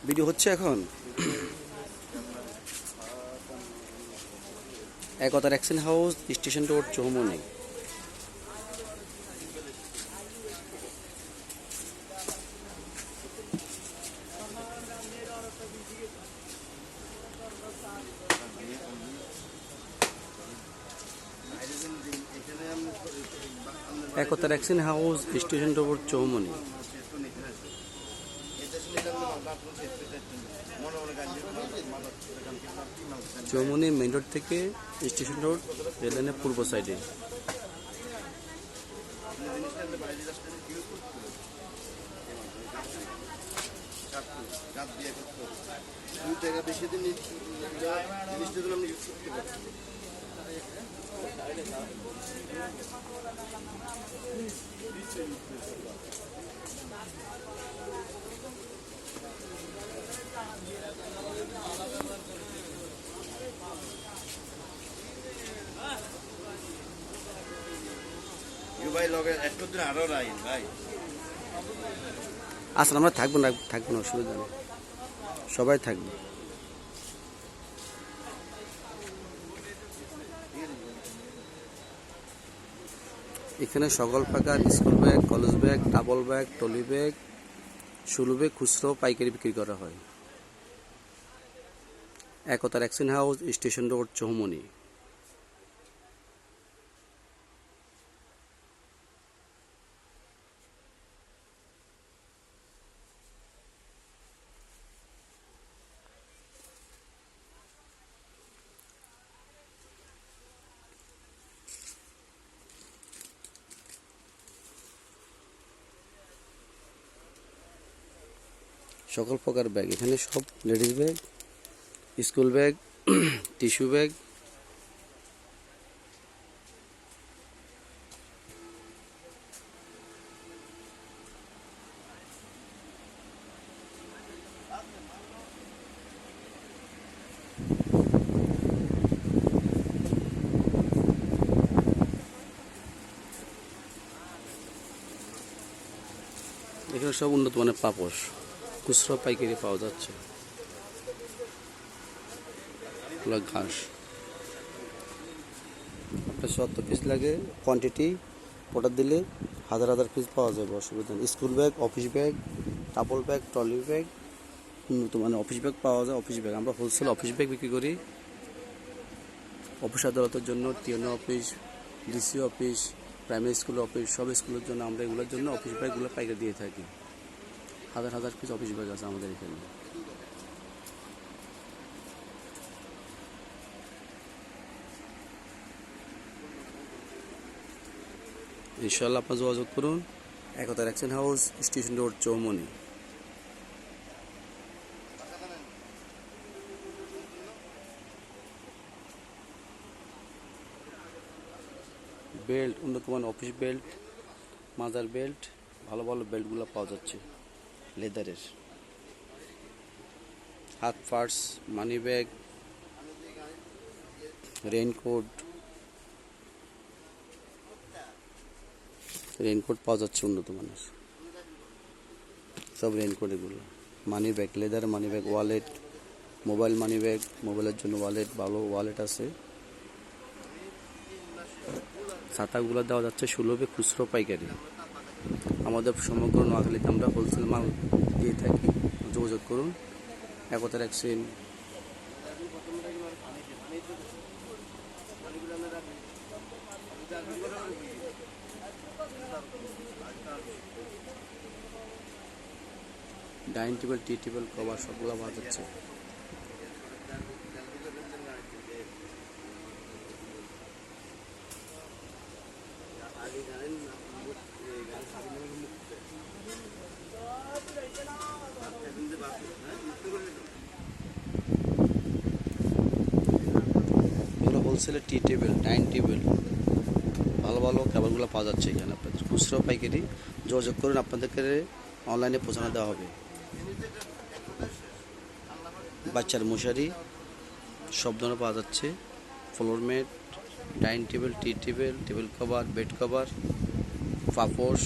Video হচ্ছে এখন। Ekta action house, station road, Chaumoni. Ekta action house, station road, Chaumoni. Chaumoni main road থেকে station road রেললাইনের পূর্ব সাইডে। ভাই লগে একটু দিন আরো রাইন ভাই। আসলে আমরা থাকবো না, অসুবিধা নেই, সবাই থাকবে। এখানে সকল প্রকার school bag, college bag, double bag, trolley bag, শুলু ব্যাগ খুচরো পাইকারি বিক্রি করা হয়। Ekta action house, station road, Chaumoni. সকল প্রকার ব্যাগ এখানে, সব ladies bag, school bag, tissue bag. এখানে সব উন্নত মানের পাপোশ খুচরা পাইকারি পাওয়া যাচ্ছে। ঘাস আপনার 70 পিস লাগে, কোয়ান্টিটি অর্ডার দিলে হাজার হাজার পিস পাওয়া যাবে, অসুবিধা নেই। School bag, office bag, double bag, trolley bag, উন্নত মানের অফিস ব্যাগ পাওয়া যায়। অফিস ব্যাগ আমরা হোলসেল অফিস ব্যাগ বিক্রি করি। অফিস আদালতের জন্য, TNO office, DC office, primary school office, সব স্কুলের জন্য আমরা এগুলোর জন্য অফিস ব্যাগগুলো পাইকারি দিয়ে থাকি। হাজার হাজার পিস অফিস ব্যাগ আছে আমাদের এখানে। ইনশাআল্লাহ আপনার যোগাযোগ করুন। Ekta action house, station road, Chaumoni. Belt, উন্নত মানের অফিস বেল্ট, মাদার বেল্ট, ভালো ভালো বেল্টগুলো পাওয়া যাচ্ছে লেদারের। হাত পার্স, মানি ব্যাগ, রেইনকোট পাওয়া যাচ্ছে উন্নত মানের সব রেইনকোট। এগুলো money bag, leather money bag, wallet, mobile money bag, মোবাইলের জন্য ওয়ালেট, ভালো ওয়ালেট আছে। ছাতাগুলো দেওয়া যাচ্ছে সুলভে খুচরো পাইকারি। আমাদের সমগ্র নোয়াখালীতে আমরা হোলসেল মাল দিয়ে থাকি। যোগাযোগ করুন। Ekta action. Dining table, tea table, cover সবগুলো পাওয়া যাচ্ছে। এগুলো হোলসেলের টি টেবিল, ডাইনিং টেবিল, ভালো ভালো খাবারগুলো পাওয়া যাচ্ছে এখানে। আপনাদের খুচরো পাইকারি যোগাযোগ করুন, আপনাদেরকে অনলাইনে পৌঁছানো দেওয়া হবে। বাচ্চার মশারি সব ধরনের পাওয়া যাচ্ছে। Floor mat, dining table, tea table, table cover, bed cover, পাপোশ।